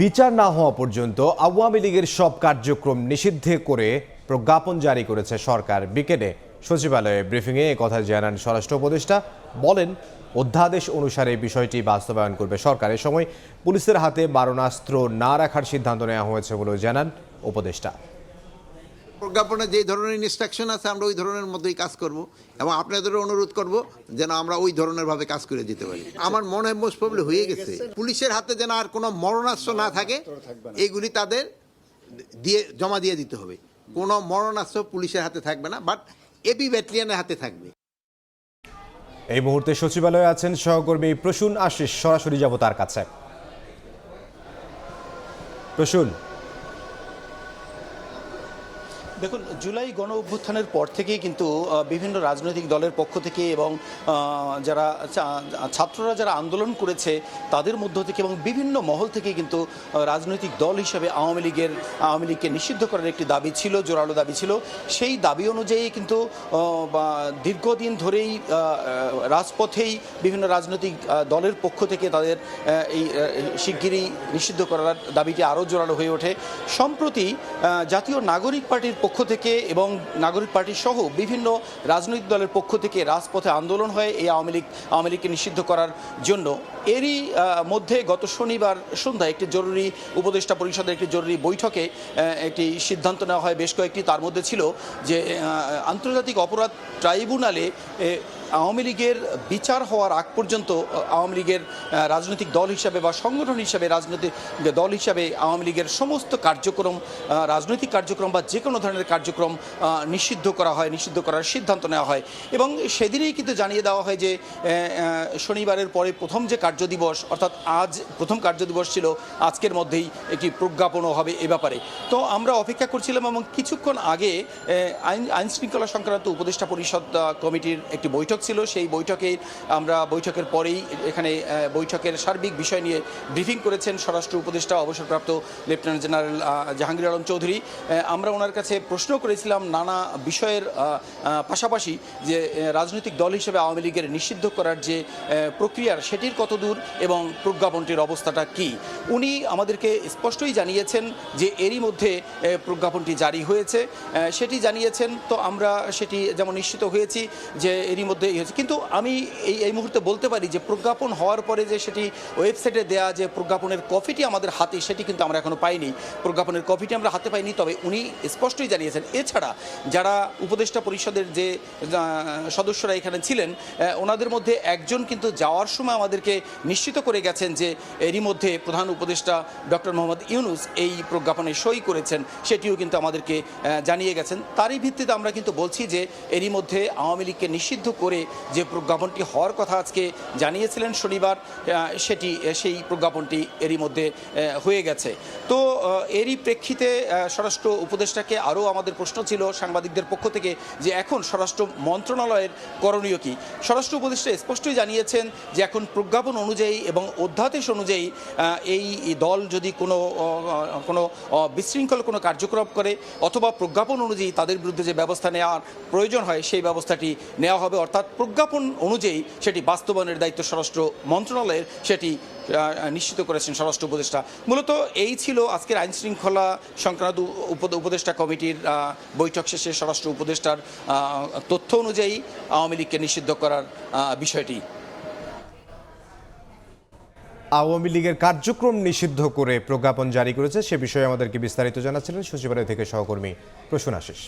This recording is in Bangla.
বিচার না হওয়া পর্যন্ত আওয়ামী লীগের সব কার্যক্রম নিষিদ্ধ করে প্রজ্ঞাপন জারি করেছে সরকার। বিকেলে সচিবালয়ে ব্রিফিংয়ে একথা জানান স্বরাষ্ট্র উপদেষ্টা। বলেন, অধ্যাদেশ অনুসারে বিষয়টি বাস্তবায়ন করবে সরকার। এ সময় পুলিশের হাতে মারণাস্ত্র না রাখার সিদ্ধান্ত নেওয়া হয়েছে বলেও জানান উপদেষ্টা। প্রজ্ঞাপনে যে ধরনের ইনস্ট্রাকশন আছে আমরা ওই ধরনের মধ্যেই কাজ করব এবং আপনাদেরও অনুরোধ করব যেন আমরা ওই ধরনের ভাবে কাজ করে দিতে পারি। আমার মনে হয় মোস্ট প্রবলি হয়ে গেছে। পুলিশের হাতে যেন আর কোনো মরণাস্ত্র না থাকে, এইগুলি তাদের জমা দিয়ে দিতে হবে। কোনো মরণাস্ত্র পুলিশের হাতে থাকবে না, বাট এবি ব্যাটালিয়নের হাতে থাকবে। এই মুহূর্তে সচিবালয়ে আছেন সহকর্মী প্রসূন আশিস। সরাসরি যাব তার কাছে। প্রসূন, দেখুন, জুলাই গণ অভ্যুত্থানের পর থেকেই কিন্তু বিভিন্ন রাজনৈতিক দলের পক্ষ থেকে এবং যারা ছাত্ররা যারা আন্দোলন করেছে তাদের মধ্য থেকে এবং বিভিন্ন মহল থেকে কিন্তু রাজনৈতিক দল হিসেবে আওয়ামী লীগকে নিষিদ্ধ করার একটি দাবি ছিল, জোরালো দাবি ছিল। সেই দাবি অনুযায়ী কিন্তু দীর্ঘদিন ধরেই রাজপথেই বিভিন্ন রাজনৈতিক দলের পক্ষ থেকে তাদের এই শিগগিরই নিষিদ্ধ করার দাবিটি আরও জোরালো হয়ে ওঠে। সম্প্রতি জাতীয় নাগরিক পার্টির পক্ষ থেকে এবং নাগরিক পার্টি সহ বিভিন্ন রাজনৈতিক দলের পক্ষ থেকে রাজপথে আন্দোলন হয় এই আওয়ামী লীগকে নিষিদ্ধ করার জন্য। এরই মধ্যে গত শনিবার সন্ধ্যায় একটি জরুরি উপদেষ্টা পরিষদের একটি জরুরি বৈঠকে একটি সিদ্ধান্ত নেওয়া হয় বেশ কয়েকটি। তার মধ্যে ছিল যে আন্তর্জাতিক অপরাধ ট্রাইব্যুনালে আওয়ামী লীগের বিচার হওয়ার আগ পর্যন্ত আওয়ামী লীগের রাজনৈতিক দল হিসাবে বা সংগঠন হিসাবে রাজনৈতিক দল হিসাবে আওয়ামী লীগের সমস্ত কার্যক্রম, রাজনৈতিক কার্যক্রম বা যে কোনো ধরনের কার্যক্রম নিষিদ্ধ করার সিদ্ধান্ত নেওয়া হয়। এবং সেদিনেই কিন্তু জানিয়ে দেওয়া হয় যে শনিবারের পরে প্রথম যে কার্যদিবস, অর্থাৎ আজ প্রথম কার্যদিবস ছিল, আজকের মধ্যেই একটি প্রজ্ঞাপনও হবে এ ব্যাপারে। তো আমরা অপেক্ষা করছিলাম এবং কিছুক্ষণ আগে আইন শৃঙ্খলা সংক্রান্ত উপদেষ্টা পরিষদ কমিটির একটি বৈঠক ছিল। সেই বৈঠকের পরেই এখানে বৈঠকের সার্বিক বিষয় নিয়ে ব্রিফিং করেছেন স্বরাষ্ট্র উপদেষ্টা অবসরপ্রাপ্ত লেফটেন্যান্ট জেনারেল জাহাঙ্গীর আলম চৌধুরী। আমরা ওনার কাছে প্রশ্ন করেছিলাম নানা বিষয়ের পাশাপাশি যে রাজনৈতিক দল হিসেবে আওয়ামী লীগের নিষিদ্ধ করার যে প্রক্রিয়ার সেটির কতদূর এবং প্রজ্ঞাপনটির অবস্থাটা কি। উনি আমাদেরকে স্পষ্টই জানিয়েছেন যে এরই মধ্যে প্রজ্ঞাপনটি জারি হয়েছে, সেটি জানিয়েছেন। তো আমরা সেটি যেমন নিশ্চিত হয়েছি যে এরই মধ্যে হয়েছে, কিন্তু আমি এই মুহূর্তে বলতে পারি যে প্রজ্ঞাপন হওয়ার পরে যে সেটি ওয়েবসাইটে দেয়া যে প্রজ্ঞাপনের কপিটি আমাদের হাতে, সেটি কিন্তু আমরা এখনো পাইনি। প্রজ্ঞাপনের কপিটি আমরা হাতে পাইনি। তবে উনি স্পষ্টই জানিয়েছেন এছাড়া যারা উপদেষ্টা পরিষদের যে সদস্যরা এখানে ছিলেন ওনাদের মধ্যে একজন কিন্তু যাওয়ার সময় আমাদেরকে নিশ্চিত করে গেছেন যে এরই মধ্যে প্রধান উপদেষ্টা ডক্টর মোহাম্মদ ইউনূস এই প্রজ্ঞাপনে সই করেছেন, সেটিও কিন্তু আমাদেরকে জানিয়ে গেছেন। তারই ভিত্তিতে আমরা কিন্তু বলছি যে এরই মধ্যে আওয়ামী লীগকে নিষিদ্ধ করে যে প্রজ্ঞাপনটি হওয়ার কথা আজকে জানিয়েছিলেন শনিবার, সেই প্রজ্ঞাপনটি এরই মধ্যে হয়ে গেছে। তো এরই প্রেক্ষিতে স্বরাষ্ট্র উপদেষ্টাকে আরও আমাদের প্রশ্ন ছিল সাংবাদিকদের পক্ষ থেকে যে এখন স্বরাষ্ট্র মন্ত্রণালয়ের করণীয় কী। স্বরাষ্ট্র উপদেষ্টা স্পষ্টই জানিয়েছেন যে এখন প্রজ্ঞাপন অনুযায়ী এবং অধ্যাদেশ অনুযায়ী এই দল যদি কোনো বিশৃঙ্খল কোনো কার্যক্রম করে অথবা প্রজ্ঞাপন অনুযায়ী তাদের বিরুদ্ধে যে ব্যবস্থা নেওয়ার প্রয়োজন হয় সেই ব্যবস্থাটি নেওয়া হবে। অর্থাৎ প্রজ্ঞাপন অনুযায়ী সেটি বাস্তবায়নের দায়িত্ব স্বরাষ্ট্র মন্ত্রণালয়ের, সেটি নিশ্চিত করেছেন স্বরাষ্ট্র উপদেষ্টা। মূলত এই ছিল আজকের আইন শৃঙ্খলা সংক্রান্ত উপদেষ্টা কমিটির বৈঠক শেষে স্বরাষ্ট্র উপদেষ্টার তথ্য অনুযায়ী আওয়ামী লীগকে নিষিদ্ধ করার বিষয়টি। আওয়ামী লীগের কার্যক্রম নিষিদ্ধ করে প্রজ্ঞাপন জারি করেছে সে বিষয়ে আমাদেরকে বিস্তারিত জানাচ্ছিলেন সচিবালয় থেকে সহকর্মী প্রসূন আশিস।